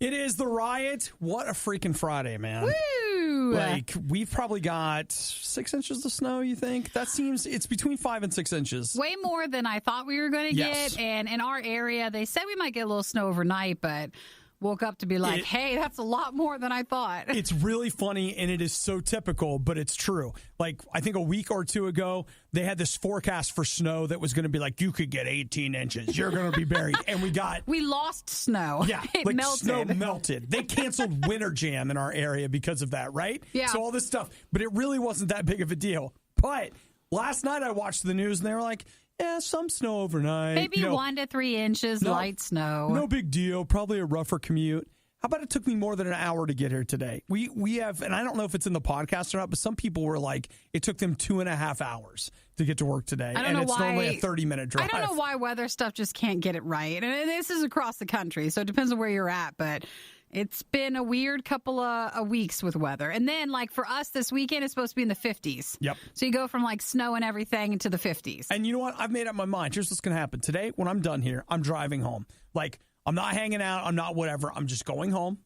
It is the Riot. What a freaking Friday, man. Woo! Like, we've probably got 6 inches of snow, you think? That seems, it's between 5 and 6 inches. Way more than I thought we were going to Yes. get. And in our area, they said we might get a little snow overnight, but woke up to be like, hey, that's a lot more than I thought. It's really funny, and it is so typical, but it's true. Like, I think a week or two ago, they had this forecast for snow that was going to be like, you could get 18 inches. You're going to be buried. And we lost snow. Yeah, it like melted. snow melted. They canceled Winter Jam in our area because of that, right? Yeah. So all this stuff. But it really wasn't that big of a deal. But last night I watched the news, and they were like, yeah, some snow overnight. Maybe 1 to 3 inches light snow. No big deal. Probably a rougher commute. How about it took me more than an hour to get here today? We have, and I don't know if it's in the podcast or not, but some people were like, it took them 2.5 hours to get to work today. I don't know it's why, normally a 30-minute drive. I don't know why weather stuff just can't get it right. And this is across the country, so it depends on where you're at. But it's been a weird couple of weeks with weather. And then, like, for us this weekend, it's supposed to be in the 50s. Yep. So you go from, like, snow and everything into the 50s. And you know what? I've made up my mind. Here's what's going to happen. Today, when I'm done here, I'm driving home. Like, I'm not hanging out. I'm not whatever. I'm just going home.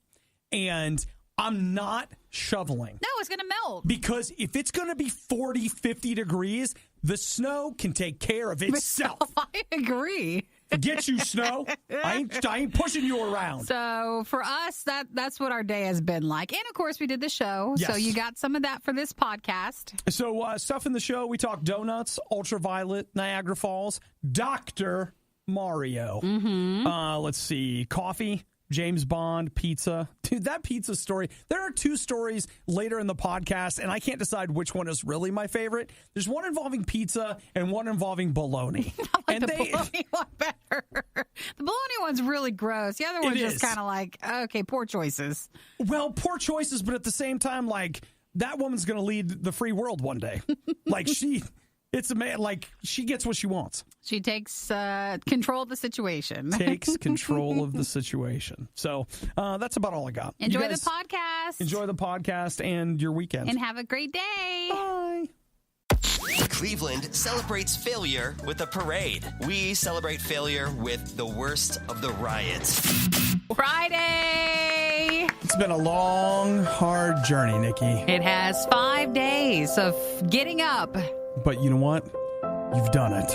And I'm not shoveling. No, it's going to melt. Because if it's going to be 40, 50 degrees, the snow can take care of itself. I agree. Forget you, snow. I ain't pushing you around. So for us, that's what our day has been like. And, of course, we did the show. Yes. So you got some of that for this podcast. So stuff in the show, we talk donuts, ultraviolet, Niagara Falls, Dr. Mario. Mm-hmm. Let's see, coffee, James Bond, pizza. Dude, that pizza story. There are 2 stories later in the podcast, and I can't decide which one is really my favorite. There's one involving pizza and one involving bologna. I like the bologna one better. The bologna one's really gross. The other one's just kind of like, okay, poor choices. Well, poor choices, but at the same time, like, that woman's going to lead the free world one day. Like, it's a man, like, she gets what she wants. She takes control of the situation. Takes control of the situation. So that's about all I got. Enjoy the podcast. Enjoy the podcast and your weekend. And have a great day. Bye. Cleveland celebrates failure with a parade. We celebrate failure with the worst of the riots. Friday. It's been a long, hard journey, Nikki. It has 5 days of getting up. But you know what? You've done it.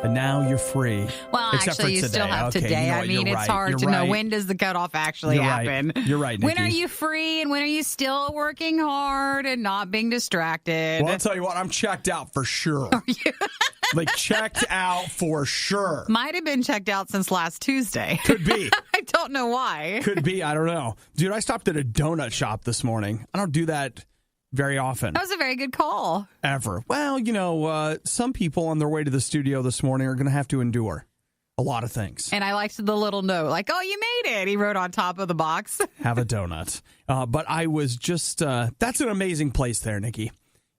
And now you're free. Well, Except actually, for you still have Okay, today. you know I what? mean, You're it's right. hard You're to know right. when does the cutoff actually You're happen. Right. You're right, Nikki. When are you free and when are you still working hard and not being distracted? Well, I'll tell you what. I'm checked out for sure. Are you? Like, checked out for sure. Might have been checked out since last Tuesday. Could be. I don't know why. Could be. I don't know. Dude, I stopped at a donut shop this morning. I don't do that very often. That was a very good call. Ever. Well, you know, some people on their way to the studio this morning are going to have to endure a lot of things. And I liked the little note, like, oh, you made it. He wrote on top of the box. Have a donut. But I was just, that's an amazing place there, Nikki.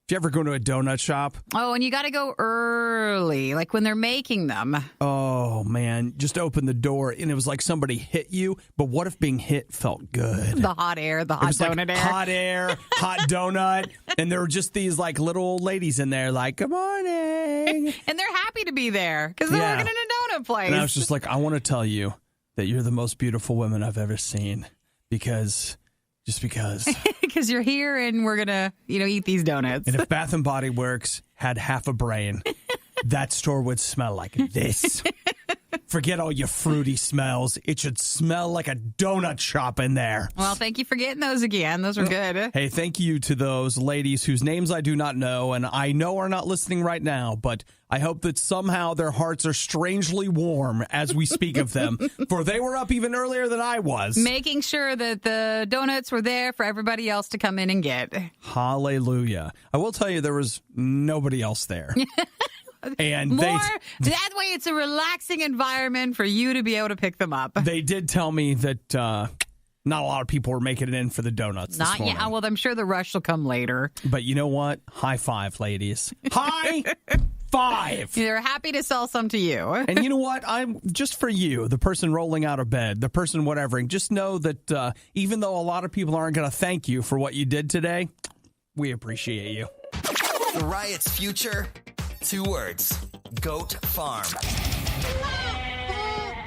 If you ever go to a donut shop. Oh, and you got to go early, like when they're making them. Oh, man. Just open the door, and it was like somebody hit you. But what if being hit felt good? The hot air, the hot donut like air. Hot air, hot donut. And there were just these like little old ladies in there like, good morning. And they're happy to be there because they're working in a donut place. And I was just like, I want to tell you that you're the most beautiful woman I've ever seen because... Just because. Because you're here and we're going to, eat these donuts. And if Bath & Body Works had half a brain, that store would smell like this. Forget all your fruity smells. It should smell like a donut shop in there. Well, thank you for getting those again. Those were good. Hey, thank you to those ladies whose names I do not know and I know are not listening right now, but I hope that somehow their hearts are strangely warm as we speak of them, for they were up even earlier than I was. Making sure that the donuts were there for everybody else to come in and get. Hallelujah. I will tell you there was nobody else there. And that way it's a relaxing environment for you to be able to pick them up. They did tell me that not a lot of people were making it in for the donuts this morning. Well, I'm sure the rush will come later. But you know what? High five, ladies. High five. They're happy to sell some to you. And you know what? I'm just for you, the person rolling out of bed, the person whatever. Just know that even though a lot of people aren't going to thank you for what you did today, we appreciate you. The Riot's future, 2 words. Goat Farm.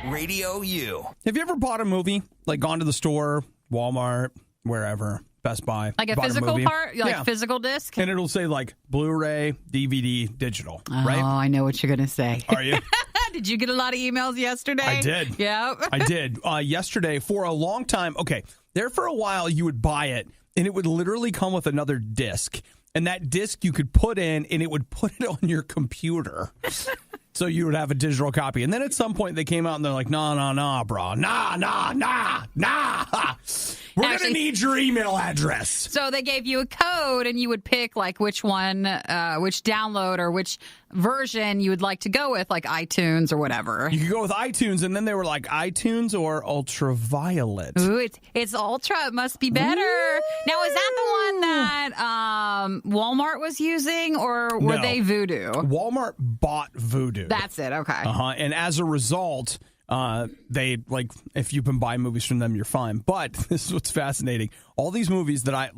RadioU. Have you ever bought a movie, like gone to the store, Walmart, wherever, Best Buy? Like a bought physical movie? part? Like physical disc? And it'll say like Blu-ray, DVD, digital, right? Oh, I know what you're going to say. Are you? Did you get a lot of emails yesterday? I did. Yeah. I did. Yesterday, for a long time, there for a while, you would buy it, and it would literally come with another disc. And that disc you could put in, and it would put it on your computer. So you would have a digital copy. And then at some point, they came out, and they're like, nah, bro. Nah. We're going to need your email address. So they gave you a code, and you would pick like which one, which download or which version you would like to go with, like iTunes or whatever. You could go with iTunes, and then they were like iTunes or Ultraviolet. Ooh, it's Ultra. It must be better. Ooh. Now, is that the one that Walmart was using, or were they Voodoo? Walmart bought Voodoo. That's it. Okay. And as a result, they if you can buy movies from them, you're fine. But this is what's fascinating. All these movies that I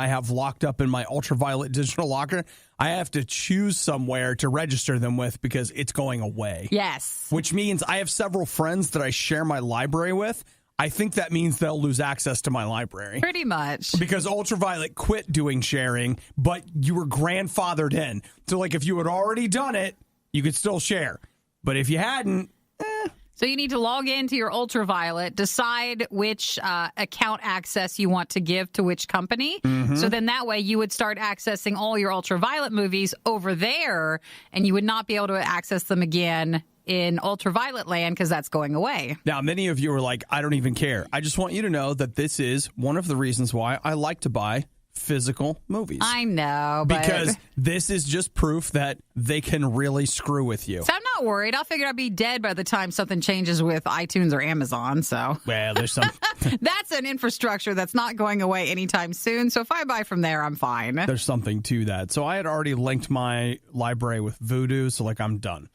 have locked up in my Ultraviolet digital locker, I have to choose somewhere to register them with because it's going away. Yes. Which means I have several friends that I share my library with. I think that means they'll lose access to my library. Pretty much. Because Ultraviolet quit doing sharing, but you were grandfathered in. So if you had already done it, you could still share. But if you hadn't, So you need to log into your Ultraviolet, decide which account access you want to give to which company. Mm-hmm. So then that way you would start accessing all your Ultraviolet movies over there, and you would not be able to access them again in Ultraviolet land because that's going away. Now, many of you are like, I don't even care. I just want you to know that this is one of the reasons why I like to buy physical movies. I know, but because this is just proof that they can really screw with you. So I'm not worried. I figured I'd be dead by the time something changes with iTunes or Amazon. So there's some. That's an infrastructure that's not going away anytime soon. So if I buy from there, I'm fine. There's something to that. So I had already linked my library with Voodoo, so I'm done.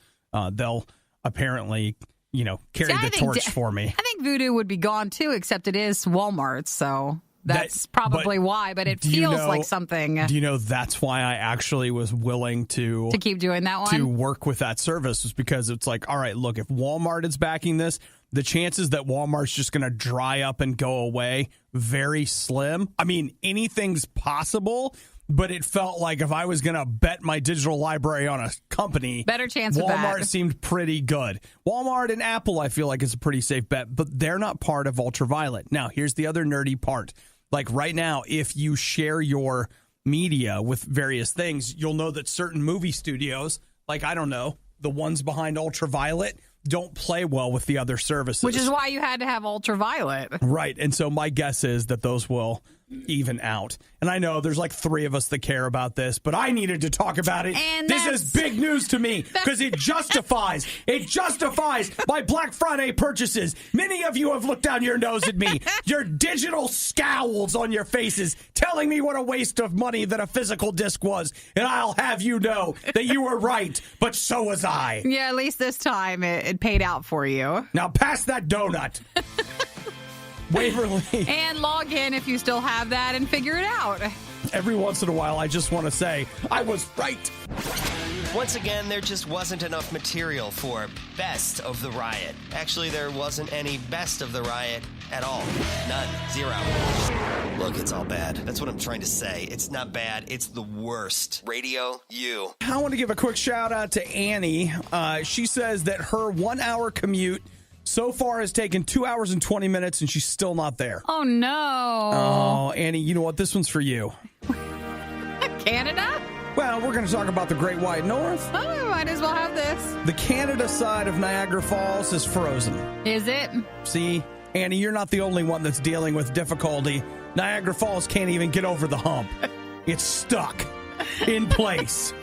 They'll apparently, carry the torch for me. I think Voodoo would be gone too, except it is Walmart, so. That's probably why, but it feels like something. Do you know that's why I actually was willing to keep doing that one? To work with that service was because it's like, all right, look, if Walmart is backing this, the chances that Walmart's just going to dry up and go away, very slim. I mean, anything's possible, but it felt like if I was going to bet my digital library on a company, better chance of that. Walmart seemed pretty good. Walmart and Apple, I feel like is a pretty safe bet, but they're not part of Ultraviolet. Now, here's the other nerdy part. Right now, if you share your media with various things, you'll know that certain movie studios, I don't know, the ones behind Ultraviolet, don't play well with the other services. Which is why you had to have Ultraviolet. Right. And so my guess is that those will even out. And I know there's 3 of us that care about this, but I needed to talk about it. And this is big news to me because it justifies my Black Friday purchases. Many of you have looked down your nose at me, your digital scowls on your faces, telling me what a waste of money that a physical disc was. And I'll have you know that you were right, but so was I. Yeah, at least this time it paid out for you. Now pass that donut. Waverly. And log in if you still have that and figure it out. Every once in a while, I just want to say, I was right. Once again, there just wasn't enough material for Best of the Riot. Actually, there wasn't any Best of the Riot at all. None. 0. Look, it's all bad. That's what I'm trying to say. It's not bad. It's the worst. RadioU. I want to give a quick shout out to Annie. She says that her 1-hour commute so far has taken 2 hours and 20 minutes, and she's still not there. Oh, no. Oh, Annie, you know what? This one's for you. Canada? Well, we're going to talk about the Great White North. Oh, we might as well have this. The Canada side of Niagara Falls is frozen. Is it? See, Annie, you're not the only one that's dealing with difficulty. Niagara Falls can't even get over the hump. It's stuck in place.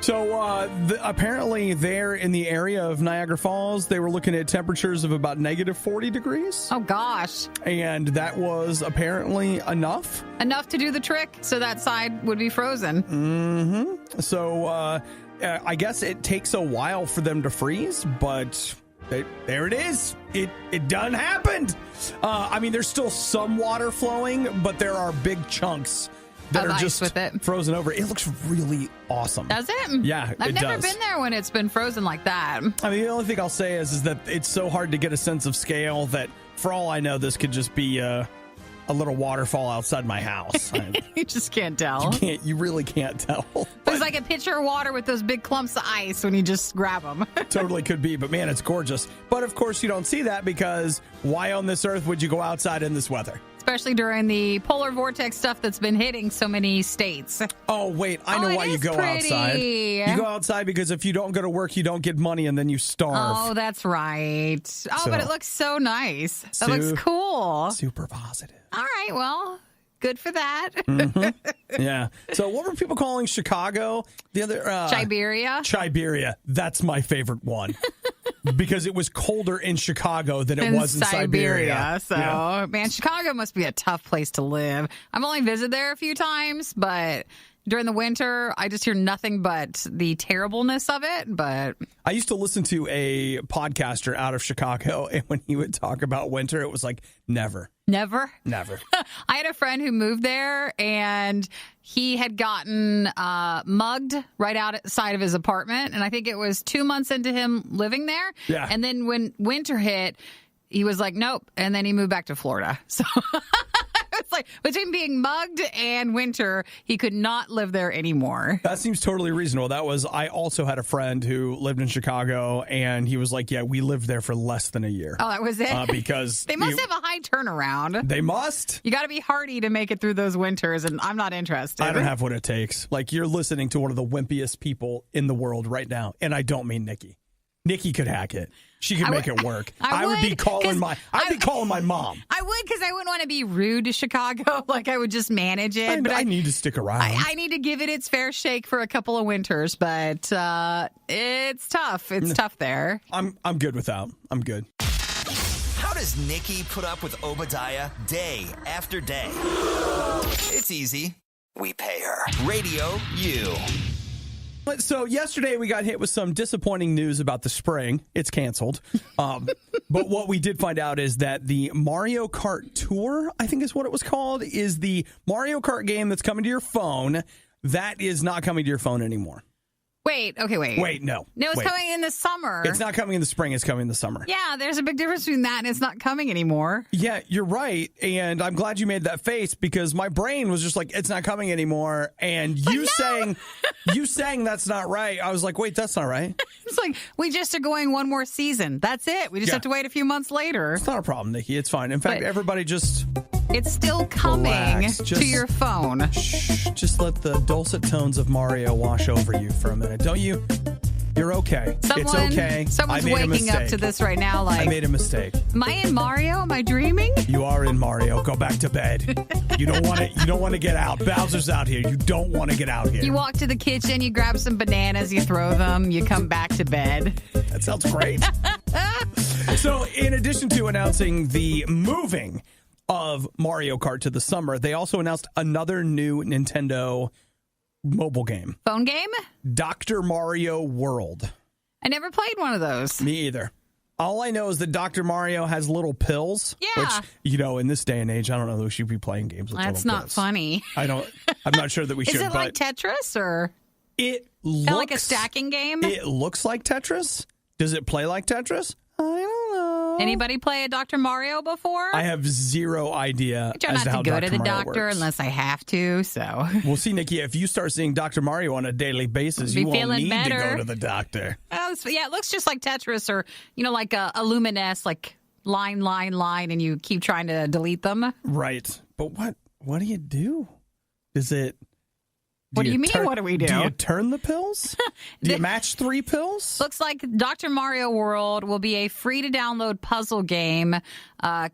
So apparently there in the area of Niagara Falls, they were looking at temperatures of about negative 40 degrees. Oh, gosh. And that was apparently enough. Enough to do the trick, so that side would be frozen. Mm-hmm. So I guess it takes a while for them to freeze, but there it is. It done happened. I mean, there's still some water flowing, but there are big chunks that of are ice just with it. frozen over. It looks really awesome. Does it? Yeah, I've it never does. been there when it's been frozen like that. I mean, the only thing I'll say is that it's so hard to get a sense of scale that, for all I know, this could just be a little waterfall outside my house. You just can't tell. You really can't tell. It's like a pitcher of water with those big clumps of ice when you just grab them. Totally could be, but man, it's gorgeous. But of course, you don't see that because why on this earth would you go outside in this weather? Especially during the polar vortex stuff that's been hitting so many states. Oh, wait, I know why you go outside. You go outside because if you don't go to work, you don't get money and then you starve. Oh, that's right. Oh, but it looks so nice. It looks cool. Super positive. All right, well, good for that. Yeah. So what were people calling Chicago? The other Chiberia. That's my favorite one. Because it was colder in Chicago than it was in Siberia. So, man, Chicago must be a tough place to live. I've only visited there a few times, but during the winter, I just hear nothing but the terribleness of it. But I used to listen to a podcaster out of Chicago, and when he would talk about winter, it was like, never. Never? Never. I had a friend who moved there, and he had gotten mugged right outside of his apartment. And I think it was 2 months into him living there. Yeah. And then when winter hit, he was like, nope. And then he moved back to Florida. So it's like between being mugged and winter, he could not live there anymore. That seems totally reasonable. I also had a friend who lived in Chicago, and he was like, yeah, we lived there for less than a year. Oh, that was it? Because they must have a high turnaround. They must. You got to be hardy to make it through those winters, and I'm not interested. I don't have what it takes. Like, you're listening to one of the wimpiest people in the world right now, and I don't mean Nikki. Nikki could hack it. She could make it work. I would be calling my mom. I would, because I wouldn't want to be rude to Chicago. Like, I would just manage it. But I need to stick around. I need to give it its fair shake for a couple of winters, but it's tough. It's tough there. I'm good without. I'm good. How does Nikki put up with Obadiah day after day? It's easy. We pay her. RadioU. So yesterday we got hit with some disappointing news about the spring. It's canceled. But what we did find out is that the Mario Kart Tour, I think is what it was called, is the Mario Kart game that's coming to your phone. That is not coming to your phone anymore. Wait. Wait, no. No, it's coming in the summer. It's not coming in the spring. It's coming in the summer. Yeah, there's a big difference between that and it's not coming anymore. Yeah, you're right. And I'm glad you made that face because my brain was just like, it's not coming anymore. And you saying that's not right. I was like, wait, that's not right. It's like, we just are going one more season. That's it. We just have to wait a few months later. It's not a problem, Nikki. It's fine. In fact, everybody just... It's still coming to your phone. Shh, just let the dulcet tones of Mario wash over you for a minute. Don't you? You're okay. It's okay. Someone's waking up to this right now like, I made a mistake. Am I in Mario? Am I dreaming? You are in Mario. Go back to bed. You don't want to get out. Bowser's out here. You don't want to get out here. You walk to the kitchen, you grab some bananas, you throw them, you come back to bed. That sounds great. So, in addition to announcing the moving of Mario Kart to the summer, they also announced another new Nintendo mobile game. Phone game? Dr. Mario World. I never played one of those. Me either. All I know is that Dr. Mario has little pills. Yeah. Which, in this day and age, I don't know who should be playing games with That's little not pills. funny. I'm not sure that we should. Is it like Tetris or? It looks like a stacking game? It looks like Tetris. Does it play like Tetris? I don't know. Anybody play a Dr. Mario before? I have zero idea. I try not to go to the doctor unless I have to. So we'll see, Nikki. If you start seeing Dr. Mario on a daily basis, you won't need to go to the doctor. Yeah, it looks just like Tetris, or like a Lumines, like line, and you keep trying to delete them. Right, but what do you do? Is it? What do you mean, what do we do? Do you turn the pills? Do you match 3 pills? Looks like Dr. Mario World will be a free-to-download puzzle game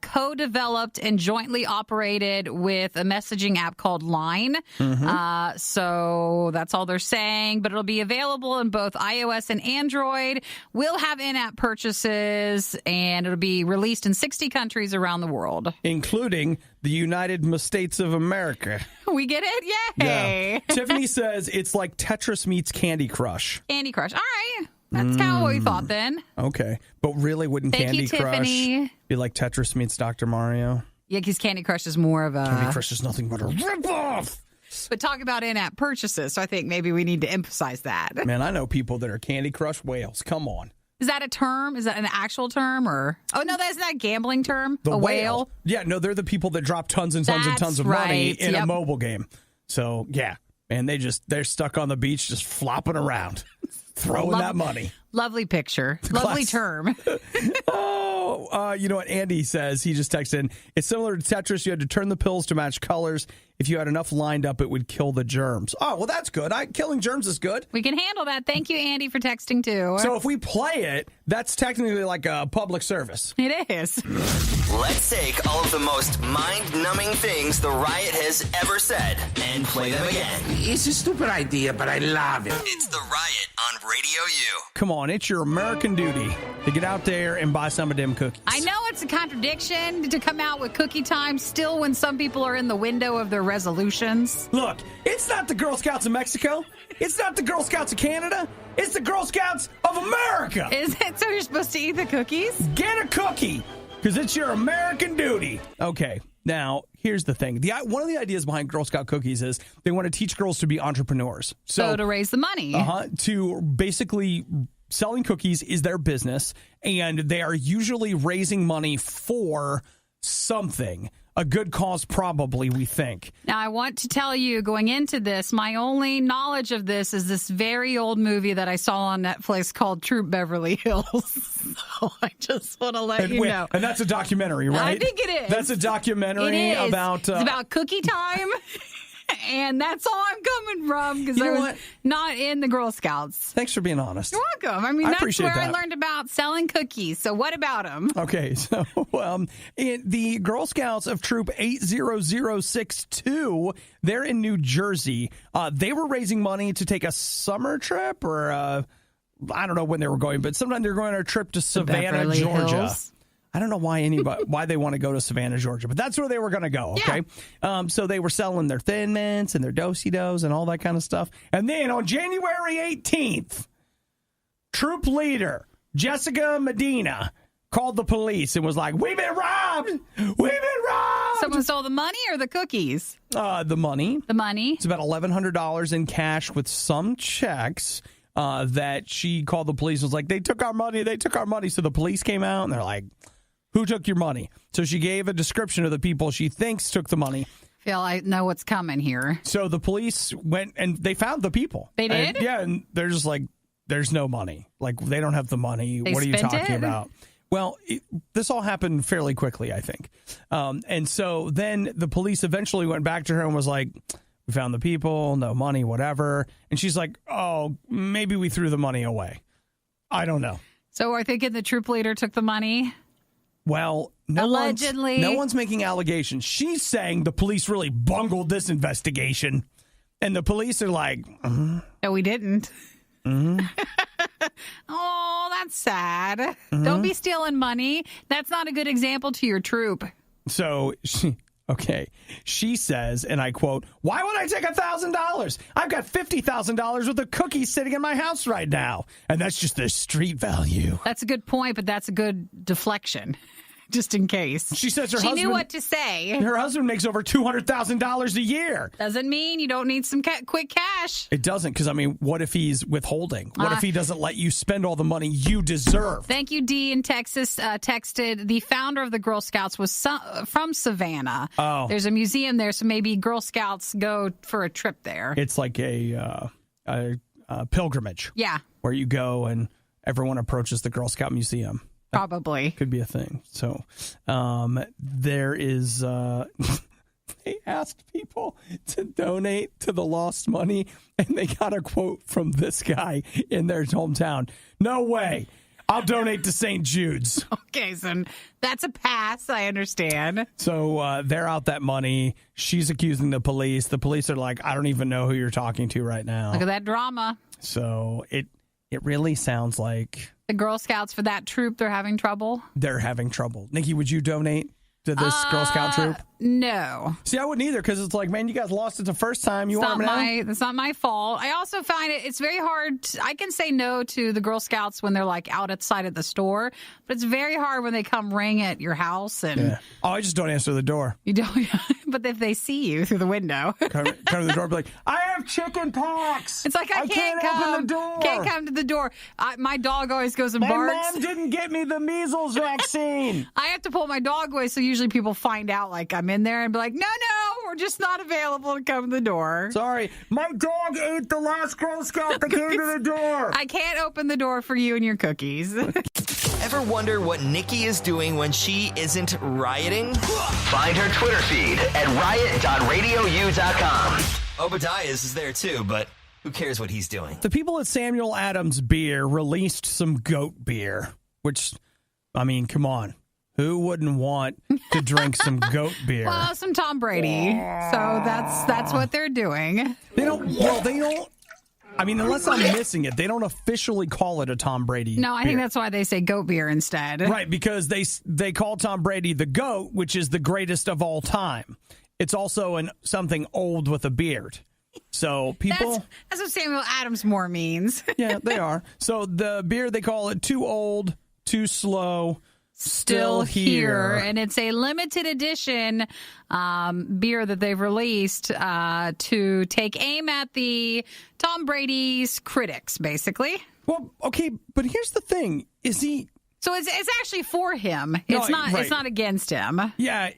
co-developed and jointly operated with a messaging app called Line. Mm-hmm. So that's all they're saying, but it'll be available in both iOS and Android. We'll have in-app purchases, and it'll be released in 60 countries around the world. Including the United States of America. We get it? Yay! Yeah. Tiffany says it's like Tetris meets Candy Crush. Candy Crush. All right. That's kind of what we thought then. Okay. But really, wouldn't Candy Crush be like Tetris meets Dr. Mario? Yeah, because Candy Crush is more of a... Candy Crush is nothing but a ripoff. But talk about in-app purchases. So I think maybe we need to emphasize that. Man, I know people that are Candy Crush whales. Come on. Is that a term? Is that an actual term? Or no, that's not a gambling term. The a whale? Yeah, no, they're the people that drop tons and tons and tons of money in a mobile game. So, yeah. Man, they're stuck on the beach just flopping around, throwing that money. Lovely picture. Lovely term. You know what Andy says? He just texted in. It's similar to Tetris. You had to turn the pills to match colors. If you had enough lined up, it would kill the germs. Oh, well, that's good. Killing germs is good. We can handle that. Thank you, Andy, for texting, too. So if we play it, that's technically like a public service. It is. Let's take all of the most mind-numbing things the Riot has ever said and play them again. It's a stupid idea, but I love it. It's the Riot on Radio U. Come on, it's your American duty to get out there and buy some of them cookies. I know it's a contradiction to come out with cookie time still when some people are in the window of their resolutions. Look, it's not the Girl Scouts of Mexico. It's not the Girl Scouts of Canada. It's the Girl Scouts of America. Is it? So you're supposed to eat the cookies? Get a cookie, because it's your American duty. Okay, now, here's the thing. One of the ideas behind Girl Scout cookies is they want to teach girls to be entrepreneurs. So to raise the money. To basically selling cookies is their business, and they are usually raising money for something. A good cause, probably, we think. Now, I want to tell you, going into this, my only knowledge of this is this very old movie that I saw on Netflix called Troop Beverly Hills. So I just want to let you know. And that's a documentary, right? I think it is. That's a documentary about... it's about cookie time. And that's all I'm coming from because I was not in the Girl Scouts. Thanks for being honest. You're welcome. I mean, that's where that. I learned about selling cookies. So what about them? Okay, so the Girl Scouts of Troop 80062, they're in New Jersey. They were raising money to take a summer trip or I don't know when they were going, but sometime they're going on a trip to Savannah, Georgia. Hills. I don't know why they want to go to Savannah, Georgia, but that's where they were going to go, okay? Yeah. So they were selling their Thin Mints and their Do-si-dos and all that kind of stuff. And then on January 18th, troop leader Jessica Medina called the police and was like, we've been robbed! We've been robbed! Someone stole the money or the cookies? The money. The money? It's about $1,100 in cash with some checks that she called the police and was like, they took our money. So the police came out and they're like, who took your money? So she gave a description of the people she thinks took the money. Phil, I know what's coming here. So the police went and they found the people. They did? And they're just like, there's no money. Like, they don't have the money. What are you talking about? Well, this all happened fairly quickly, I think. And so then the police eventually went back to her and was like, we found the people, no money, whatever. And she's like, oh, maybe we threw the money away. I don't know. So are thinking the troop leader took the money? Well, allegedly. No one's making allegations. She's saying the police really bungled this investigation. And the police are like, No, we didn't. Oh, that's sad. Don't be stealing money. That's not a good example to your troop. So, she says, and I quote, why would I take $1,000? I've got $50,000 worth of cookies sitting in my house right now. And that's just the street value. That's a good point, but that's a good deflection. Just in case. She says she knew what to say. Her husband makes over $200,000 a year. Doesn't mean you don't need some quick cash. It doesn't, because, I mean, what if he's withholding? What if he doesn't let you spend all the money you deserve? Thank you, Dee in Texas texted, the founder of the Girl Scouts was from Savannah. Oh. There's a museum there, so maybe Girl Scouts go for a trip there. It's like a pilgrimage. Yeah. Where you go and everyone approaches the Girl Scout Museum. Probably. Could be a thing. So there is, they asked people to donate to the lost money, and they got a quote from this guy in their hometown. No way. I'll donate to St. Jude's. Okay, so that's a pass. I understand. So they're out that money. She's accusing the police. The police are like, I don't even know who you're talking to right now. Look at that drama. So it really sounds like... The Girl Scouts for that troop, they're having trouble? They're having trouble. Nikki, would you donate to this Girl Scout troop? No. See, I wouldn't either because it's like, man, you guys lost it the first time. You are now. It's not my fault. I also find it's very hard. I can say no to the Girl Scouts when they're like out outside of the store, but it's very hard when they come ring at your house. And Oh, I just don't answer the door. You don't. But if they see you through the window, come to the door, and be like, I have chicken pox. It's like I can't open the door. Can't come to the door. My dog always goes and barks. My mom didn't get me the measles vaccine. I have to pull my dog away, so usually people find out like I'm in there and be like, no, we're just not available to come to the door. Sorry, my dog ate the last Girl Scout that came to the door. I can't open the door for you and your cookies. Ever wonder what Nikki is doing when she isn't rioting? Find her Twitter feed at riot.radiou.com. Obadiah's is there too, but who cares what he's doing? The people at Samuel Adams Beer released some goat beer, which, I mean, come on. Who wouldn't want to drink some goat beer? Well, some Tom Brady. So that's what they're doing. They don't. I mean, unless I'm missing it, they don't officially call it a Tom Brady No, I beer. think that's why they say goat beer instead. Right, because they call Tom Brady the GOAT, which is the greatest of all time. It's also something old with a beard. So people... That's what Samuel Adams more means. Yeah, they are. So the beer, they call it too old, too slow, still here. And it's a limited edition beer that they've released to take aim at the Tom Brady's critics, basically. Well, okay, but here's the thing. Is he... So it's actually for him. No, It's not. right. It's not against him. Yeah,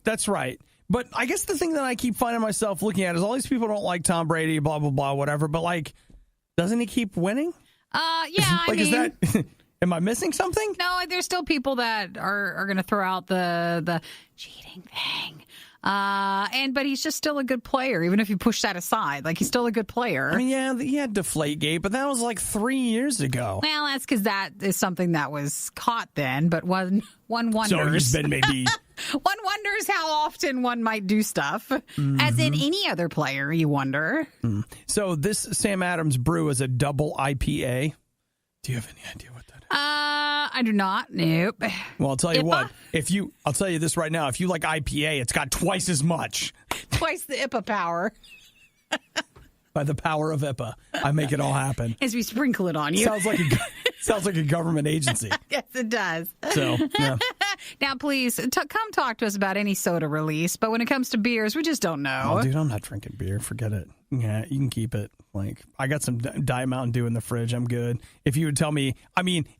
that's right. But I guess the thing that I keep finding myself looking at is all these people don't like Tom Brady, blah, blah, blah, whatever. But, like, doesn't he keep winning? Yeah, like, is that... Am I missing something? No, there's still people that are going to throw out the cheating thing. But he's just still a good player, even if you push that aside. Like, he's still a good player. I mean, yeah, he had Deflategate, but that was like 3 years ago. Well, that's because that is something that was caught then, but one wonders. So he's been maybe... One wonders how often one might do stuff. As in any other player, you wonder. So this Sam Adams brew is a double IPA. Do you have any idea what that is? I do not. Nope. Well, I'll tell you IPA? what. I'll tell you this right now. If you like IPA, it's got twice as much. Twice the IPA power. By the power of IPA, I make it all happen. As we sprinkle it on you. Sounds like a government agency. Yes, it does. So, yeah. Now, please, come talk to us about any soda release. But when it comes to beers, we just don't know. Oh, dude, I'm not drinking beer. Forget it. Yeah, you can keep it. Like, I got some Diet Mountain Dew in the fridge. I'm good. If you would tell me,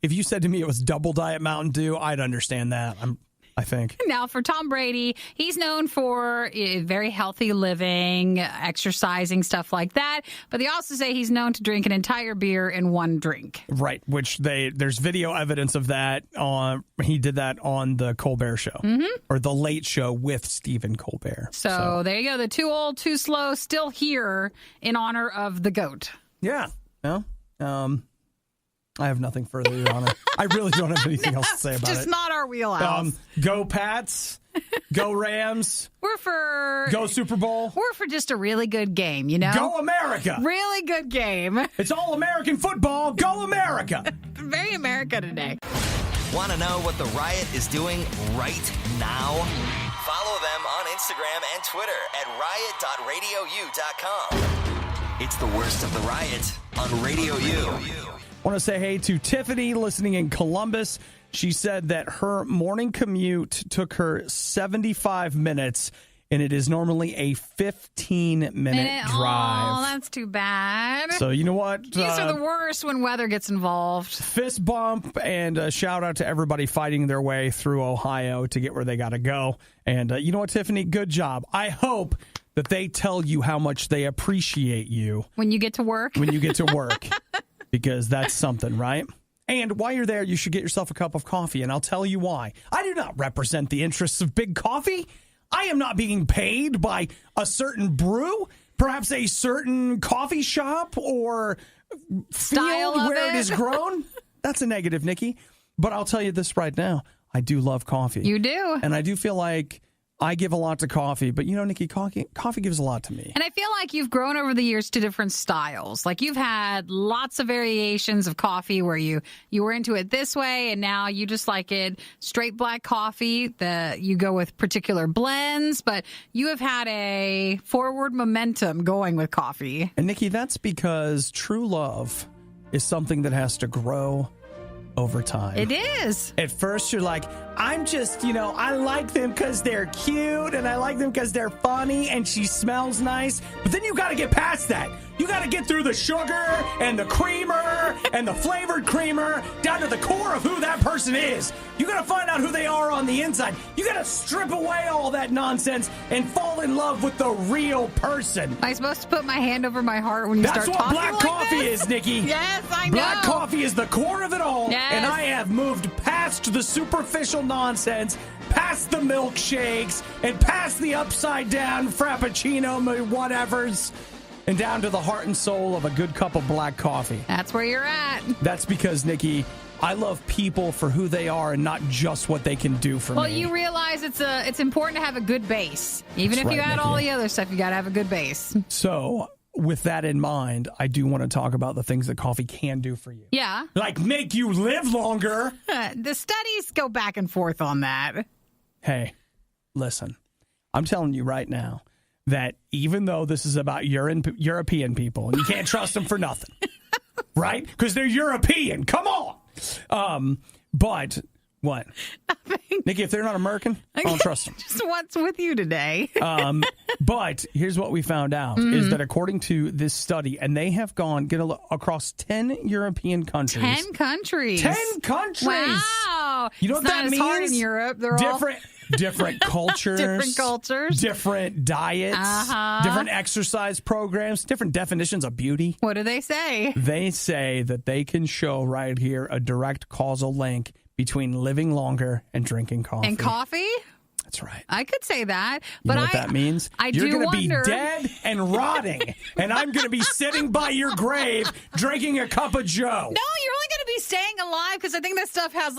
if you said to me it was double Diet Mountain Dew, I'd understand that. I think. Now, for Tom Brady, he's known for very healthy living, exercising, stuff like that. But they also say he's known to drink an entire beer in one drink. Right, which there's video evidence of that. He did that on the Colbert Show, or the Late Show with Stephen Colbert. So there you go. The too old, too slow, still here in honor of the GOAT. Yeah. No. I have nothing further, Your Honor. I really don't have anything else to say about it. Just not our wheelhouse. Go Pats. Go Rams. Go Super Bowl. We're for just a really good game, you know? Go America. Really good game. It's all American football. Go America. Very America today. Want to know what the Riot is doing right now? Follow them on Instagram and Twitter at riot.radiou.com. It's the worst of the Riot on Radio U. I want to say hey to Tiffany listening in Columbus. She said that her morning commute took her 75 minutes, and it is normally a 15-minute drive. Oh, that's too bad. So you know what? These are the worst when weather gets involved. Fist bump and a shout out to everybody fighting their way through Ohio to get where they got to go. And you know what, Tiffany? Good job. I hope that they tell you how much they appreciate you. When you get to work? When you get to work. Because that's something, right? And while you're there, you should get yourself a cup of coffee, and I'll tell you why. I do not represent the interests of Big Coffee. I am not being paid by a certain brew, perhaps a certain coffee shop or field where it is grown. That's a negative, Nikki. But I'll tell you this right now. I do love coffee. You do. And I do feel like I give a lot to coffee, but Nikki, coffee gives a lot to me. And I feel like you've grown over the years to different styles. Like you've had lots of variations of coffee where you were into it this way, and now you just like it straight black coffee. You go with particular blends, but you have had a forward momentum going with coffee. And Nikki, that's because true love is something that has to grow over time. It is. At first, you're like, I'm just, I like them because they're cute and I like them because they're funny and she smells nice. But then you got to get past that. You got to get through the sugar and the creamer and the flavored creamer down to the core of who that person is. You got to find out who they are on the inside. You got to strip away all that nonsense and fall in love with the real person. Am I supposed to put my hand over my heart when you start talking like That's what black coffee is, Nikki. Yes, I know. Black coffee is the core of it all. Yes. And I have moved past the superficial nonsense, past the milkshakes, and past the upside down frappuccino whatevers, and down to the heart and soul of a good cup of black coffee. That's where you're at. That's because, Nikki, I love people for who they are and not just what they can do for me. Well, you realize it's important to have a good base. Even if you add all the other stuff, you got to have a good base. So, with that in mind, I do want to talk about the things that coffee can do for you. Yeah. Like make you live longer. The studies go back and forth on that. Hey, listen, I'm telling you right now that even though this is about European people, and you can't trust them for nothing, right? Because they're European. Come on. But what? Nikki, if they're not American, I don't trust them. Just what's with you today? But here's what we found out is that according to this study, and they have gone across 10 European countries. 10 countries. 10 countries. Wow. You know what that means? It's hard in Europe. They're different cultures. Different cultures. Different diets. Different exercise programs. Different definitions of beauty. What do they say? They say that they can show right here a direct causal link between living longer and drinking coffee. And coffee? That's right. I could say that. But you know what that means? You're going to be dead and rotting, and I'm going to be sitting by your grave drinking a cup of Joe. No, you're only going to be staying alive because I think that stuff has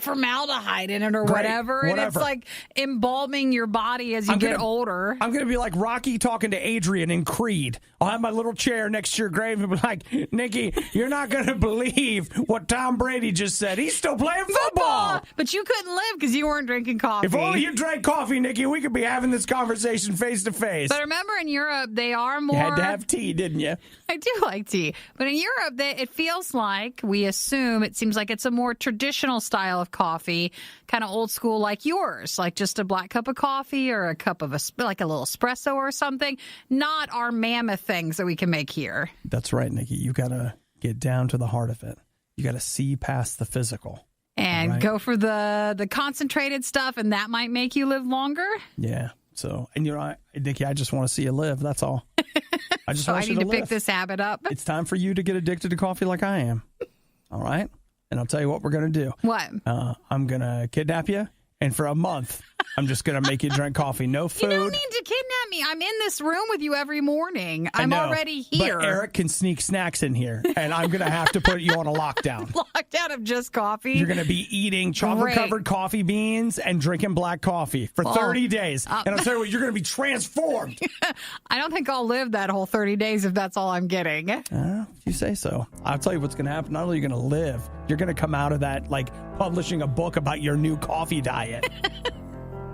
formaldehyde in it or whatever. And it's like embalming your body as you get older. I'm going to be like Rocky talking to Adrian in Creed. I'll have my little chair next to your grave and be like, Nikki, you're not going to believe what Tom Brady just said. He's still playing football. But you couldn't live because you weren't drinking coffee. If only you drank coffee, Nikki, we could be having this conversation face to face. But remember, in Europe, they are more... You had to have tea, didn't you? I do like tea. But in Europe, it feels like, we assume, it seems like it's a more traditional style of coffee, kind of old school like yours, like just a black cup of coffee or a cup of like a little espresso or something, not our mammoth things that we can make here. That's right, Nikki. You got to get down to the heart of it. You got to see past the physical. And go for the concentrated stuff, and that might make you live longer. Yeah. So, and Nikki, I just want to see you live. That's all. I just want you to live. I need to pick this habit up. It's time for you to get addicted to coffee like I am. All right? And I'll tell you what we're going to do. What? I'm going to kidnap you, and for a month, I'm just going to make you drink coffee. No food. You don't need to kidnap me. I'm in this room with you every morning. I'm already here. But Eric can sneak snacks in here, and I'm going to have to put you on a lockdown. Lockdown of just coffee? You're going to be eating chocolate-covered coffee beans and drinking black coffee for 30 days. And I'll tell you what, you're going to be transformed. I don't think I'll live that whole 30 days if that's all I'm getting. You say so. I'll tell you what's going to happen. Not only are you going to live, you're going to come out of that like publishing a book about your new coffee diet.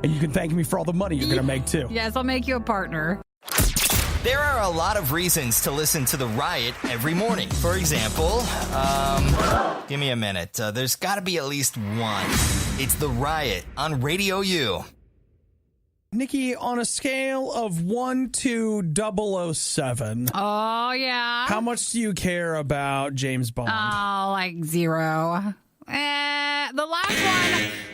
And you can thank me for all the money you're going to make, too. Yes, I'll make you a partner. There are a lot of reasons to listen to the Riot every morning. For example, give me a minute. There's got to be at least one. It's the Riot on RadioU. Nikki, on a scale of 1 to 007. Oh, yeah. How much do you care about James Bond? Oh, like 0.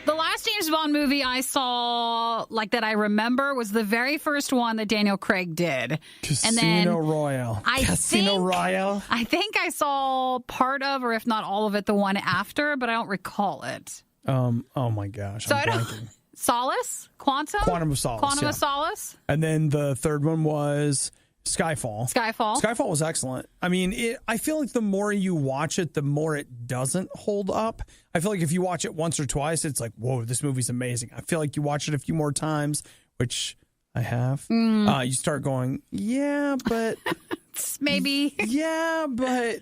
The last James Bond movie I saw, like that I remember, was the very first one that Daniel Craig did. Casino Royale. Casino Royale? I think I saw part of, or if not all of it, the one after, but I don't recall it. Oh my gosh. I'm blanking. Solace? Quantum? Quantum of Solace. Quantum of Solace? And then the third one was Skyfall. Skyfall was excellent. I mean, I feel like the more you watch it, the more it doesn't hold up. I feel like if you watch it once or twice, it's like, whoa, this movie's amazing. I feel like you watch it a few more times, which I have. You start going, yeah, but... Maybe. Yeah, but...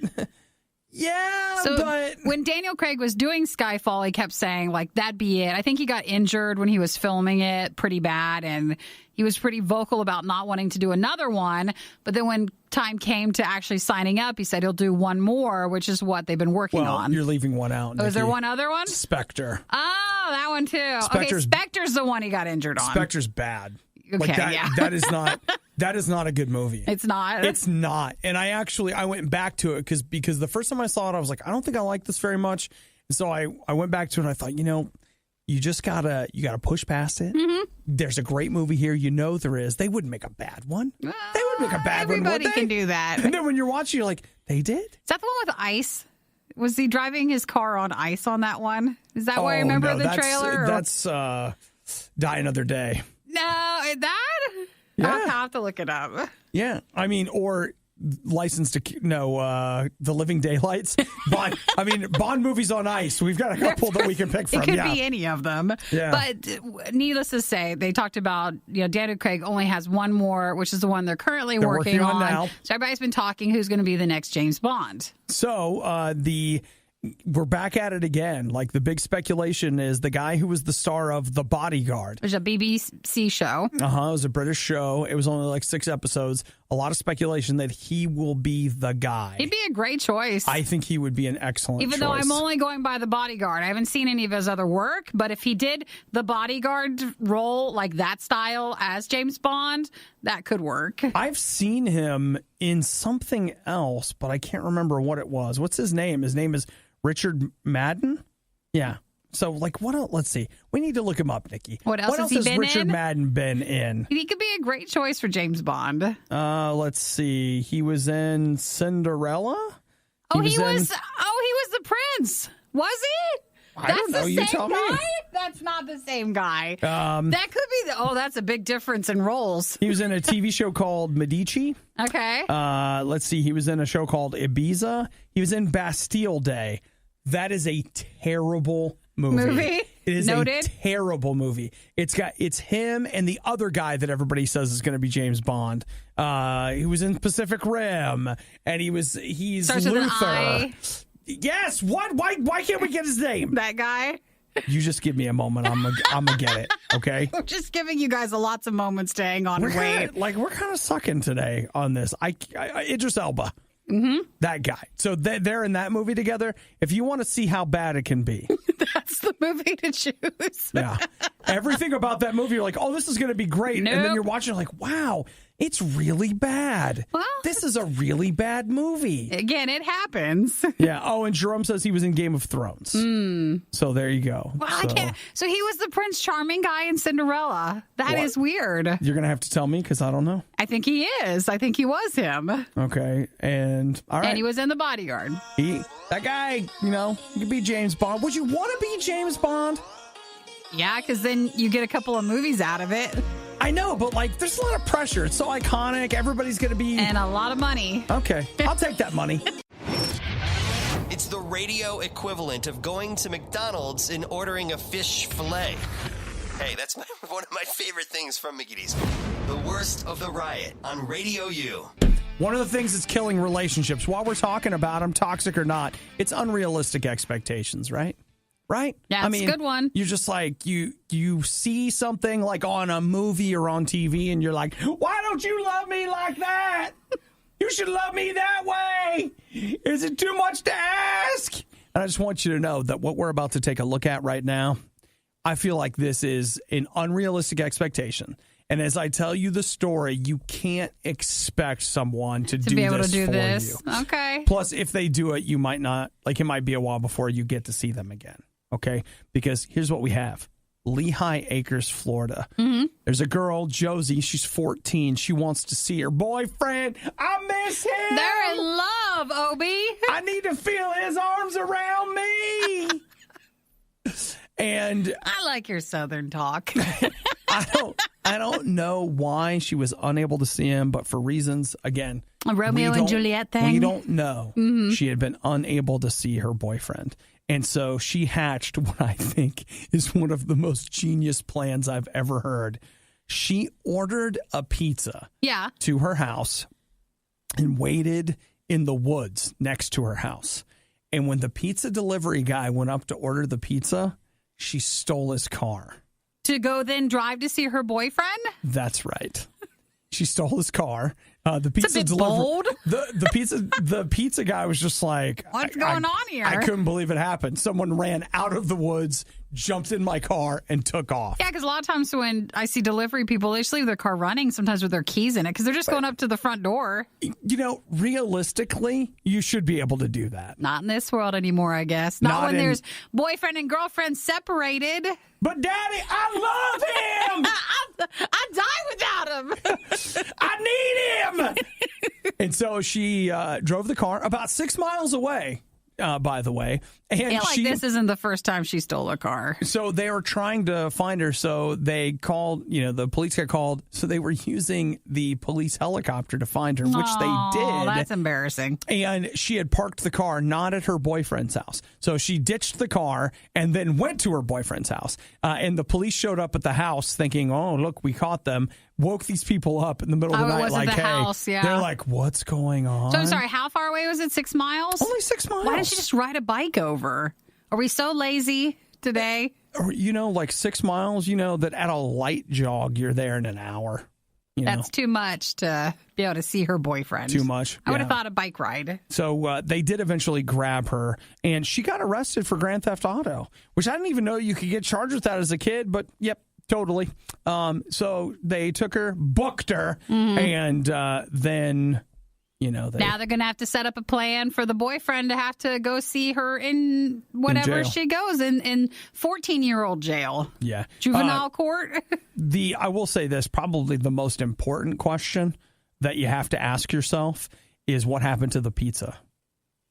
but when Daniel Craig was doing Skyfall, he kept saying, like, that'd be it. I think he got injured when he was filming it pretty bad, and he was pretty vocal about not wanting to do another one. But then when time came to actually signing up, he said he'll do one more, which is what they've been working on. You're leaving one out, Nikki. Oh, is there one other one? Spectre. Oh, that one too. Spectre's the one he got injured on. Spectre's bad. Okay, that is not... That is not a good movie. It's not? It's not. And I went back to it because the first time I saw it, I was like, I don't think I like this very much. And so I went back to it and I thought, you just gotta push past it. Mm-hmm. There's a great movie here. There is. They wouldn't make a bad one. They wouldn't make a bad one, would they? Everybody can do that. And then when you're watching, you're like, they did? Is that the one with ice? Was he driving his car on ice on that one? Is that why I remember the trailer? That's Die Another Day. No, that? Yeah. I'll have to look it up. Yeah. I mean, or License to The Living Daylights. Bond movies on ice. We've got a couple that we can pick from. It could be any of them. Yeah. But needless to say, they talked about, Daniel Craig only has one more, which is the one they're currently working on now. So everybody's been talking who's going to be the next James Bond. So we're back at it again. Like, the big speculation is the guy who was the star of The Bodyguard. There's a BBC show. It was a British show. It was only like 6 episodes. A lot of speculation that he will be the guy. He'd be a great choice. I think he would be an excellent choice. Even though I'm only going by The Bodyguard. I haven't seen any of his other work, but if he did The Bodyguard role, like that style as James Bond, that could work. I've seen him in something else, but I can't remember what it was. What's his name? His name is Richard Madden? Yeah. So, like, what else? Let's see. We need to look him up, Nikki. What else has Richard Madden been in? He could be a great choice for James Bond. Let's see. He was in Cinderella? He was the prince. Was he? I don't know. You tell me. That's not the same guy. That could be that's a big difference in roles. He was in a TV show called Medici. Okay. Let's see. He was in a show called Ibiza. He was in Bastille Day. That is a terrible movie. It is Noted. a terrible movie. It's him and the other guy that everybody says is going to be James Bond. He was in Pacific Rim, and he's Starts Luther. With an I. Yes. What? Why can't we get his name? That guy. You just give me a moment. I'm gonna get it. Okay. We're just giving you guys lots of moments to hang on and wait. We're kind of sucking today on this. Idris Elba. Mm-hmm. That guy. So they're in that movie together. If you want to see how bad it can be, that's the movie to choose. Yeah. Everything about that movie, you're like, oh, this is going to be great. Nope. And then you're watching, like, wow, it's really bad. Well, this is a really bad movie. Again, it happens. Yeah. Oh, and Jerome says he was in Game of Thrones. So there you go. Well, I can't. So he was the Prince Charming guy in Cinderella. That is weird. You're going to have to tell me because I don't know. I think he is. I think he was him. Okay. And all right. And he was in The Bodyguard. That guy, he could be James Bond. Would you want to be James Bond? Yeah, because then you get a couple of movies out of it. I know, but there's a lot of pressure. It's so iconic. Everybody's going to be... And a lot of money. Okay. I'll take that money. It's the radio equivalent of going to McDonald's and ordering a fish fillet. Hey, that's one of my favorite things from McGee's. The worst of the riot on RadioU. One of the things that's killing relationships, while we're talking about them, toxic or not, it's unrealistic expectations, right? Right? Yeah, it's a good one. You're just like, you see something like on a movie or on TV, and you're like, why don't you love me like that? You should love me that way. Is it too much to ask? And I just want you to know that what we're about to take a look at right now, I feel like this is an unrealistic expectation. And as I tell you the story, you can't expect someone to do be able this to do for this. you. Okay. Plus, if they do it, you might not, it might be a while before you get to see them again. Okay? Because here's what we have. Lehigh Acres, Florida. Mm-hmm. There's a girl, Josie. She's 14. She wants to see her boyfriend. I miss him. They're in love, Obi. I need to feel his arms around me. And I like your Southern talk. I don't know why she was unable to see him, but for reasons, again, a Romeo and Juliet thing. We don't know. Mm-hmm. She had been unable to see her boyfriend. And so she hatched what I think is one of the most genius plans I've ever heard. She ordered a pizza to her house and waited in the woods next to her house. And when the pizza delivery guy went up to order the pizza, she stole his car. To go then drive to see her boyfriend? That's right. She stole his car. The pizza it's a bit bold. The pizza guy was just like, what's going on here? I couldn't believe it happened. Someone ran out of the woods, jumped in my car, and took off. Yeah, because a lot of times when I see delivery people, they just leave their car running, sometimes with their keys in it, because they're just going up to the front door. You know, realistically, you should be able to do that. Not in this world anymore, I guess. Not when there's boyfriend and girlfriend separated. But Daddy, I love him. I die without him. I need him. And so she drove the car about 6 miles away, by the way. And I feel like this isn't the first time she stole a car. So they were trying to find her. So they called, the police got called. So they were using the police helicopter to find her, which they did. Oh, that's embarrassing. And she had parked the car not at her boyfriend's house. So she ditched the car and then went to her boyfriend's house. And the police showed up at the house thinking, oh, look, we caught them. Woke these people up in the middle of the night like, hey, house, they're like, what's going on? So I'm sorry, how far away was it? 6 miles? Only 6 miles. Why didn't she just ride a bike over? Are we so lazy today? Or, like 6 miles, that at a light jog, you're there in an hour. That's too much to be able to see her boyfriend. Too much. I would have thought a bike ride. So they did eventually grab her, and she got arrested for Grand Theft Auto, which I didn't even know you could get charged with that as a kid, but yep. Totally. So they took her, booked her, and then, now they're going to have to set up a plan for the boyfriend to have to go see her in whatever she goes in 14-year-old jail. Yeah. Juvenile court. I will say this, probably the most important question that you have to ask yourself is what happened to the pizza?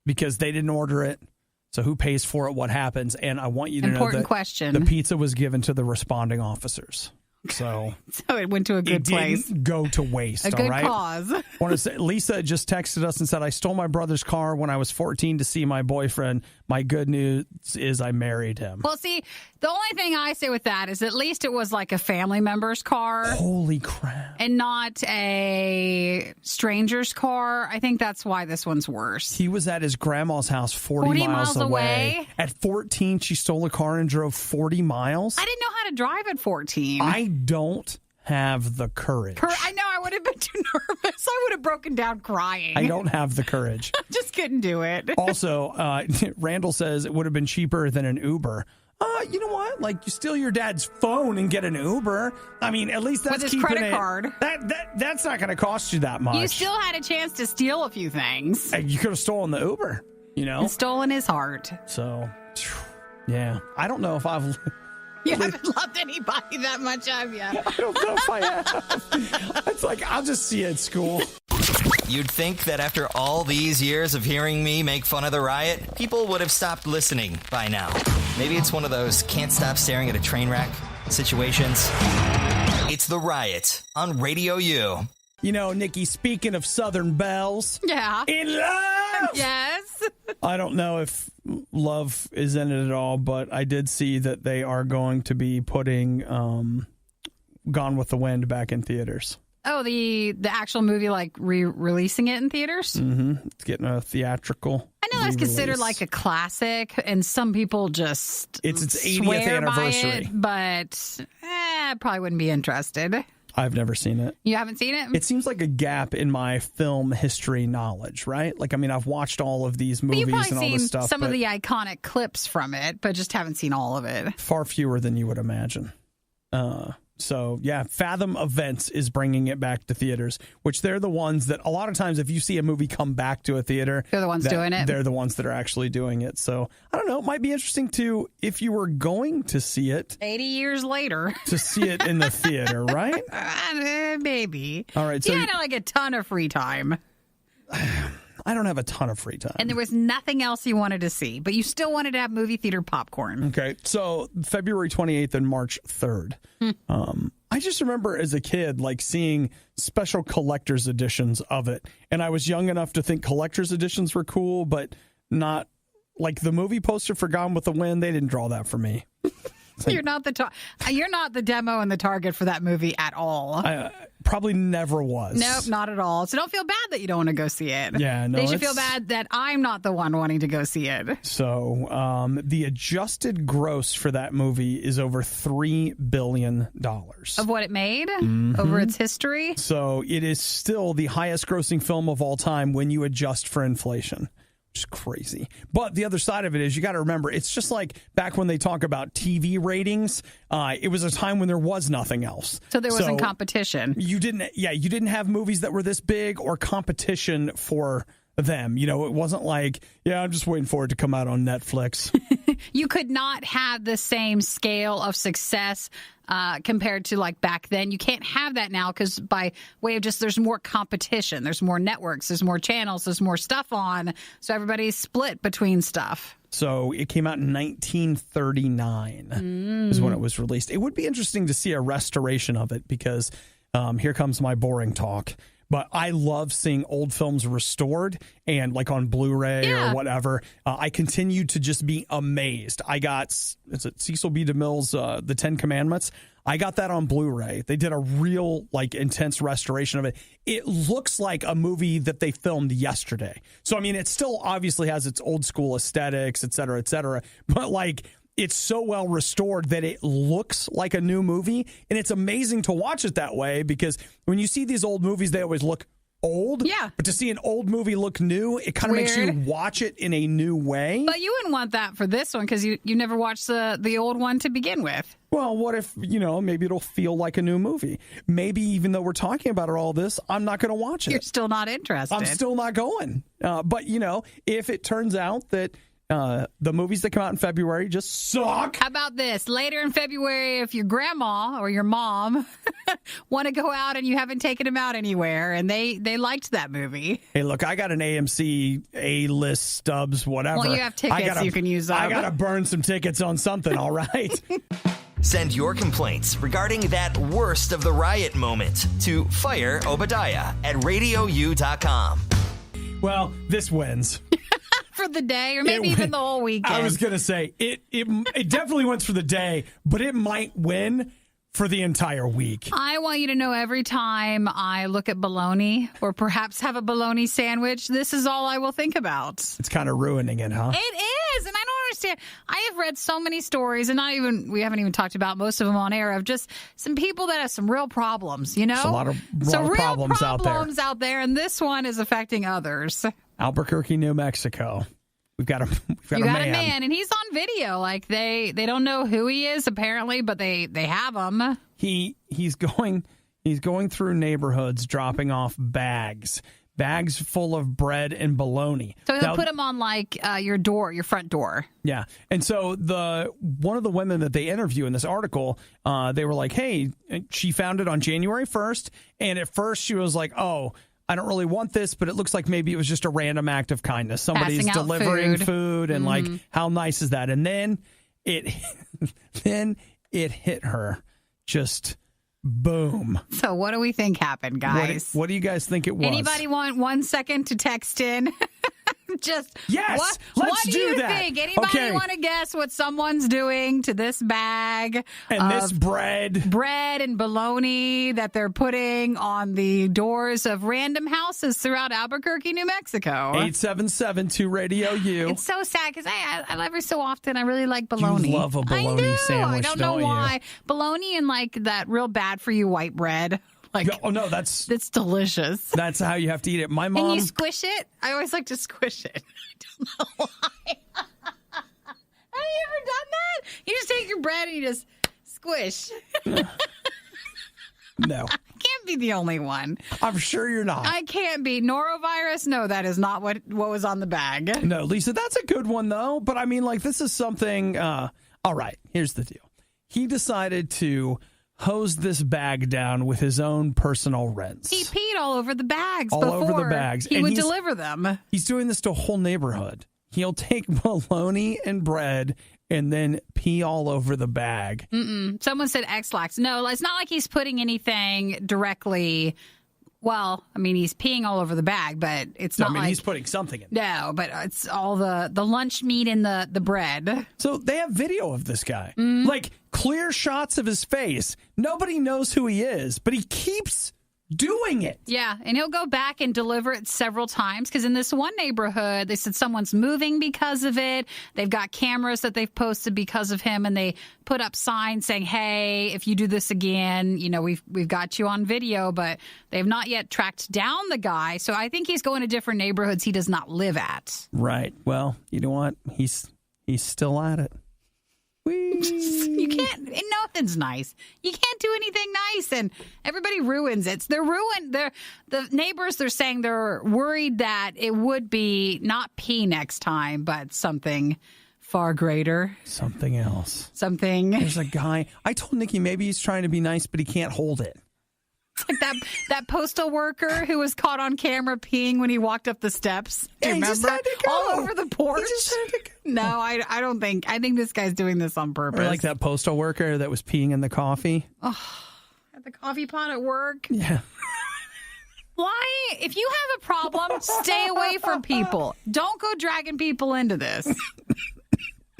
Because they didn't order it. So who pays for it? What happens? And I want you to know that question. The pizza was given to the responding officers. So it went to a good place. Didn't go to waste. A good right? cause. I want to say, Lisa just texted us and said, I stole my brother's car when I was 14 to see my boyfriend. My good news is I married him. Well, see, the only thing I say with that is at least it was like a family member's car. Holy crap. And not a stranger's car. I think that's why this one's worse. He was at his grandma's house 40 miles away. At 14, she stole a car and drove 40 miles. I didn't know how to drive at 14. I don't have the courage. I know, I would have been too nervous. I would have broken down crying. I don't have the courage. I just couldn't do it. Also, Randall says it would have been cheaper than an Uber. You know what? Like, you steal your dad's phone and get an Uber. I mean, at least that's with his credit card. That's not going to cost you that much. You still had a chance to steal a few things. You could have stolen the Uber, And stolen his heart. So, yeah. I don't know if I've... You haven't loved anybody that much, have you? I don't know if I have. It's like, I'll just see you at school. You'd think that after all these years of hearing me make fun of the riot, people would have stopped listening by now. Maybe it's one of those can't stop staring at a train wreck situations. It's the riot on RadioU. Nikki, speaking of Southern Belles. Yeah. In love! Yes. I don't know if love is in it at all, but I did see that they are going to be putting Gone with the Wind back in theaters. Oh, the actual movie, like releasing it in theaters? Mm-hmm. It's getting a theatrical I know that's considered like a classic, and some people just it's 80th anniversary. But I probably wouldn't be interested. I've never seen it. You haven't seen it? It seems like a gap in my film history knowledge, right? Like, I mean, I've watched all of these movies and all this stuff. Some of the iconic clips from it, but just haven't seen all of it. Far fewer than you would imagine. So, yeah, Fathom Events is bringing it back to theaters, which they're the ones that a lot of times if you see a movie come back to a theater, they're the ones doing it. They're the ones that are actually doing it. So, I don't know. It might be interesting to, if you were going to see it 80 years later, to see it in the theater, right? Maybe. All right. So you had like a ton of free time. I don't have a ton of free time. And there was nothing else you wanted to see, but you still wanted to have movie theater popcorn. Okay. So February 28th and March 3rd. I just remember as a kid, like seeing special collector's editions of it. And I was young enough to think collector's editions were cool, but not like the movie poster for Gone with the Wind. They didn't draw that for me. You're not the demo and the target for that movie at all. I probably never was. Nope, not at all. So don't feel bad that you don't want to go see it. Yeah, no. They should feel bad that I'm not the one wanting to go see it. So the adjusted gross for that movie is over $3 billion. Of what it made? Over its history? So it is still the highest grossing film of all time when you adjust for inflation. Which is crazy. But the other side of it is you got to remember, it's just like back when they talk about TV ratings, it was a time when there was nothing else. So there wasn't competition. You didn't have movies that were this big or competition for them. You know, it wasn't like, I'm just waiting for it to come out on Netflix. You could not have the same scale of success compared to like back then. You can't have that now because by way of just there's more competition. There's more networks. There's more channels. There's more stuff on. So everybody's split between stuff. So it came out in 1939 is when it was released. It would be interesting to see a restoration of it because here comes my boring talk. But I love seeing old films restored and like on Blu-ray or whatever. I continue to just be amazed. I got, is it Cecil B. DeMille's The 10 Commandments? I got that on Blu-ray. They did a real like intense restoration of it. It looks like a movie that they filmed yesterday. So, I mean, it still obviously has its old school aesthetics, et cetera, but like it's so well restored that it looks like a new movie. And it's amazing to watch it that way because when you see these old movies, they always look old. Yeah. But to see an old movie look new, it kind of makes you watch it in a new way. But you wouldn't want that for this one because you never watched the old one to begin with. Well, what if, maybe it'll feel like a new movie? Maybe even though we're talking about all this, I'm not going to watch it. You're still not interested. I'm still not going. But, if it turns out that the movies that come out in February just suck. How about this? Later in February, if your grandma or your mom want to go out and you haven't taken them out anywhere and they liked that movie. Hey, look, I got an AMC A-list stubs, whatever. Well, you have tickets you can use. I got to burn some tickets on something, all right? Send your complaints regarding that worst of the riot moment to Fire Obadiah at RadioU.com. Well, this wins. For the day or maybe even the whole weekend. I was going to say, it definitely wins for the day, but it might win for the entire week. I want you to know every time I look at bologna or perhaps have a bologna sandwich, this is all I will think about. It's kind of ruining it, huh? It is, and I don't understand. I have read so many stories, and we haven't even talked about most of them on air, of just some people that have some real problems, There's a lot of problems out there, and this one is affecting others. Albuquerque, New Mexico. We've got a man, and he's on video. Like they don't know who he is apparently, but they have him. He's going through neighborhoods, dropping off bags full of bread and bologna. So he'll put them on like your front door. Yeah, and so one of the women that they interview in this article, they were like, "Hey, she found it on January 1st, and at first she was like, oh." I don't really want this, but it looks like maybe it was just a random act of kindness. Somebody's delivering food and like, how nice is that? And then it hit her. Just boom. So what do we think happened, guys? What do you guys think it was? Anybody want 1 second to text in? Just yes, what do you that. think? Anybody want to guess what someone's doing to this bag and this bread and bologna that they're putting on the doors of random houses throughout Albuquerque, New Mexico? 877-2-RADIO-U. It's so sad because I every so often I really like bologna. You love a bologna sandwich, I don't know why. Bologna and like that real bad for you white bread. Like, that's delicious. That's how you have to eat it. My mom. And you squish it? I always like to squish it. I don't know why. Have you ever done that? You just take your bread and you just squish. No. I can't be the only one. I'm sure you're not. I can't be. Norovirus? No, that is not what was on the bag. No, Lisa, that's a good one, though. But I mean, like, this is something. All right, here's the deal. He decided to hose this bag down with his own personal rinse. He peed all over the bags over the bags. He would deliver them. He's doing this to a whole neighborhood. He'll take bologna and bread and then pee all over the bag. Someone said X-Lax. No, it's not like he's putting anything directly. Well, I mean, he's peeing all over the bag, but it's not like... he's putting something in. No, but it's all the lunch meat in the bread. So they have video of this guy. Like, clear shots of his face. Nobody knows who he is, but he keeps doing it. Yeah, and he'll go back and deliver it several times because in this one neighborhood, they said someone's moving because of it. They've got cameras that they've posted because of him, and they put up signs saying, hey, if you do this again, we've got you on video, but they've not yet tracked down the guy. So I think he's going to different neighborhoods he does not live at. Right. Well, you know what? He's still at it. You can't. Nothing's nice. You can't do anything nice, and everybody ruins it. They're ruined. The neighbors. They're saying they're worried that it would be not pee next time, but something far greater. Something else. Something. There's a guy. I told Nikki maybe he's trying to be nice, but he can't hold it. Like that postal worker who was caught on camera peeing when he walked up the steps. Do you remember? All over the porch. He just had to go. No, I don't think. I think this guy's doing this on purpose. Or like that postal worker that was peeing in the coffee. Oh, at the coffee pot at work. Yeah. Why? If you have a problem, stay away from people. Don't go dragging people into this.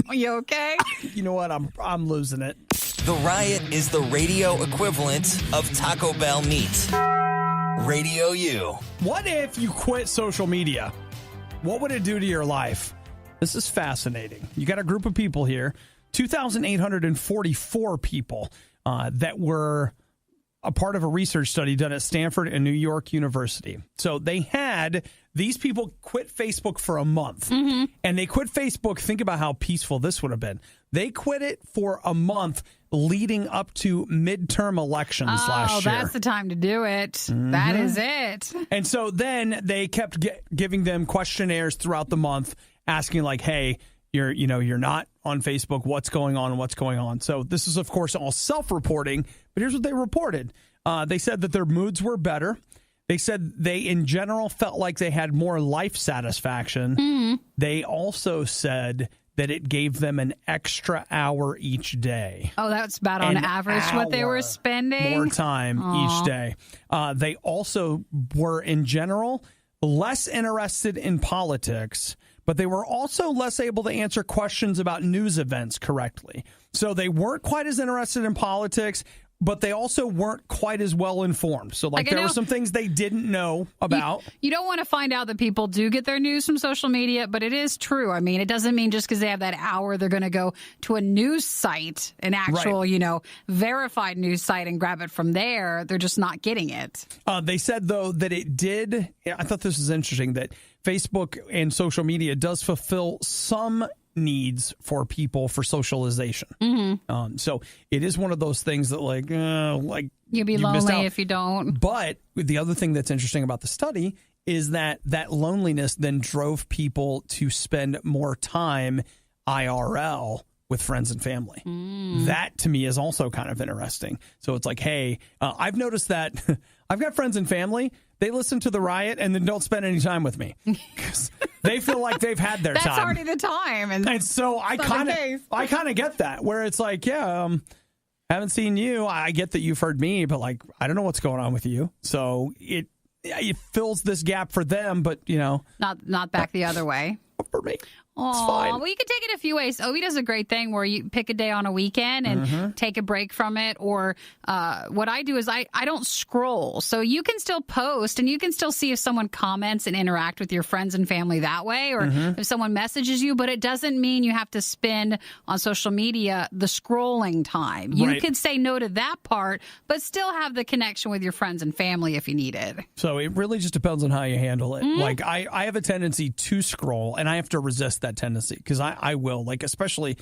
Are you okay? You know what? I'm losing it. The Riot is the radio equivalent of Taco Bell meat. RadioU. What if you quit social media? What would it do to your life? This is fascinating. You got a group of people here, 2,844 people that were a part of a research study done at Stanford and New York University. So they had these people quit Facebook for a month. And they quit Facebook. Think about how peaceful this would have been. They quit it for a month leading up to midterm elections last year. Oh, that's the time to do it. That is it. And so then they kept giving them questionnaires throughout the month, asking like, hey, you're not on Facebook. What's going on? What's going on? So this is, of course, all self-reporting. But here's what they reported. They said that their moods were better. They said they, in general, felt like they had more life satisfaction. They also said that it gave them an extra hour each day. Oh, that's about on average what they were spending? More time each day. They also were, in general, less interested in politics, but they were also less able to answer questions about news events correctly. So they weren't quite as interested in politics, but they also weren't quite as well informed. So, there were some things they didn't know about. You don't want to find out that people do get their news from social media, but it is true. I mean, it doesn't mean just because they have that hour, they're going to go to a news site, an actual, verified news site and grab it from there. They're just not getting it. They said, though, that it did. I thought this was interesting, that Facebook and social media does fulfill some needs for people for socialization. So it is one of those things that you'd be lonely if you don't. But the other thing that's interesting about the study is that loneliness then drove people to spend more time IRL with friends and family. That to me is also kind of interesting. So it's like, hey, I've noticed that I've got friends and family. They listen to the Riot and then don't spend any time with me because they feel like they've had their time. That's already the time. And so I kind of get that, where it's like, haven't seen you. I get that you've heard me, but I don't know what's going on with you. So it fills this gap for them, but not back the other way. For me. It's fine. Well, you could take it a few ways. Obi does a great thing where you pick a day on a weekend and take a break from it. Or what I do is I don't scroll. So you can still post and you can still see if someone comments and interact with your friends and family that way, or if someone messages you. But it doesn't mean you have to spend on social media the scrolling time. You could say no to that part, but still have the connection with your friends and family if you need it. So it really just depends on how you handle it. I have a tendency to scroll, and I have to resist that tendency because I will, especially,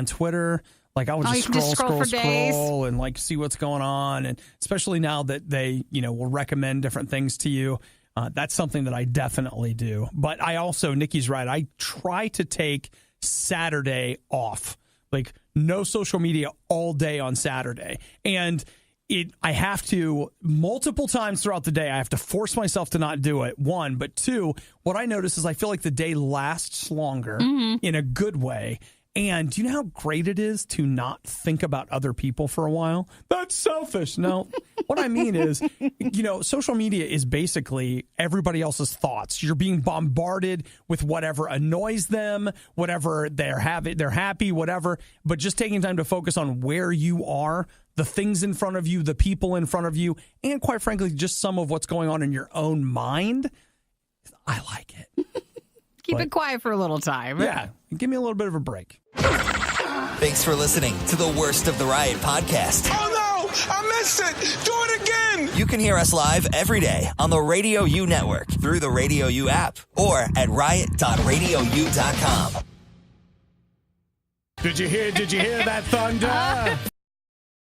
Twitter, I will just scroll and see what's going on. And especially now that they, will recommend different things to you. That's something that I definitely do. But I also, Nikki's right, I try to take Saturday off, no social media all day on Saturday. And I have to, multiple times throughout the day, I have to force myself to not do it, one. But two, what I notice is I feel like the day lasts longer in a good way. And do you know how great it is to not think about other people for a while? That's selfish. No, what I mean is, social media is basically everybody else's thoughts. You're being bombarded with whatever annoys them, whatever they're happy, whatever. But just taking time to focus on where you are, the things in front of you, the people in front of you, and quite frankly, just some of what's going on in your own mind. I like it. Keep it quiet for a little time. Yeah, give me a little bit of a break. Thanks for listening to the Worst of the Riot podcast. Oh no, I missed it. Do it again. You can hear us live every day on the RadioU network through the RadioU app or at riot.radiou.com. Did you hear that thunder?